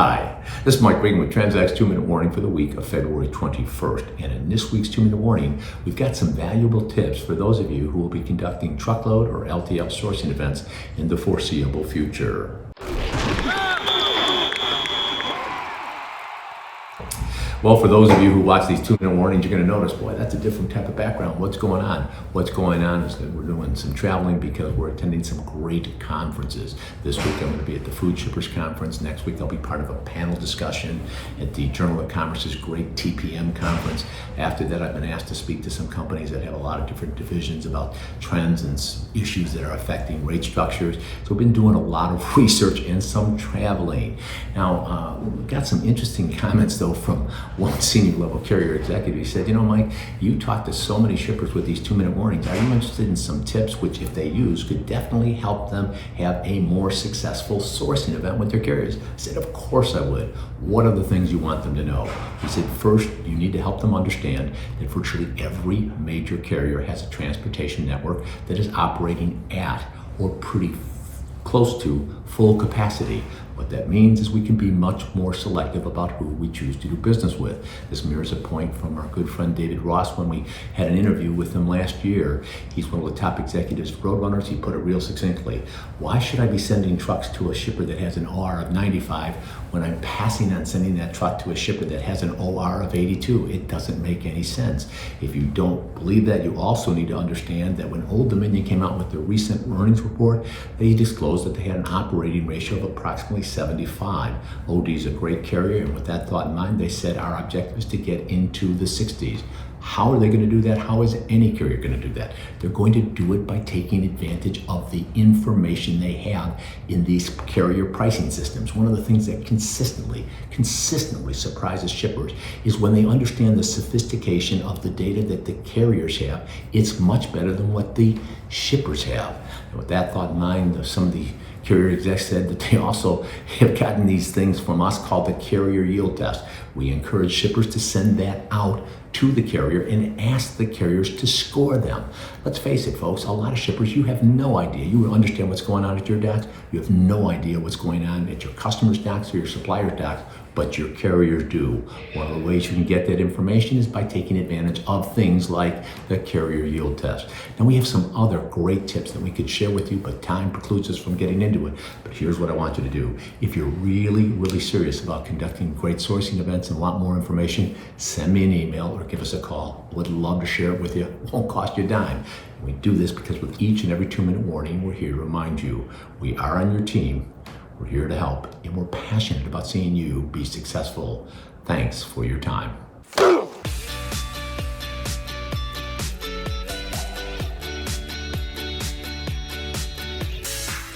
Hi, this is Mike Reagan with TransAct's 2-Minute Warning for the week of February 21st. And in this week's 2-Minute Warning, we've got some valuable tips for those of you who will be conducting truckload or LTL sourcing events in the foreseeable future. Well, for those of you who watch these 2-minute warnings, you're going to notice, boy, that's a different type of background. What's going on? What's going on is that we're doing some traveling because we're attending some great conferences. This week I'm going to be at the Food Shippers Conference. Next week I'll be part of a panel discussion at the Journal of Commerce's great TPM conference. After that, I've been asked to speak to some companies that have a lot of different divisions about trends and issues that are affecting rate structures. So we've been doing a lot of research and some traveling. Now, we've got some interesting comments, though, from one senior level carrier executive. He said, Mike, you talk to so many shippers with these 2-minute warnings. Are you interested in some tips which, if they use, could definitely help them have a more successful sourcing event with their carriers? I said, of course I would. What are the things you want them to know? He said, first, you need to help them understand that virtually every major carrier has a transportation network that is operating at or pretty close to full capacity. What that means is we can be much more selective about who we choose to do business with. This mirrors a point from our good friend David Ross when we had an interview with him last year. He's one of the top executives of Roadrunners. He put it real succinctly. Why should I be sending trucks to a shipper that has an OR of 95 when I'm passing on sending that truck to a shipper that has an OR of 82? It doesn't make any sense. If you don't believe that, you also need to understand that when Old Dominion came out with their recent earnings report, they disclosed that they had an operating ratio of approximately 75. OD is a great carrier, and with that thought in mind, they said our objective is to get into the 60s. How are they going to do that? How is any carrier going to do that? They're going to do it by taking advantage of the information they have in these carrier pricing systems. One of the things that consistently surprises shippers is when they understand the sophistication of the data that the carriers have. It's much better than what the shippers have. And with that thought in mind, some of the carrier execs said that they also have gotten these things from us called the carrier yield test. We encourage shippers to send that out to the carrier and ask the carriers to score them. Let's face it, folks, a lot of shippers, you have no idea. You understand what's going on at your docks. You have no idea what's going on at your customers' docks or your suppliers' docks, but your carriers do. One of the ways you can get that information is by taking advantage of things like the carrier yield test. Now, we have some other great tips that we could share with you, but time precludes us from getting into it. But here's what I want you to do. If you're really serious about conducting great sourcing events and want more information, send me an email or give us a call. Would love to share it with you. It won't cost you a dime. And we do this because with each and every 2-minute warning, we're here to remind you we are on your team. We're here to help, and we're passionate about seeing you be successful. Thanks for your time.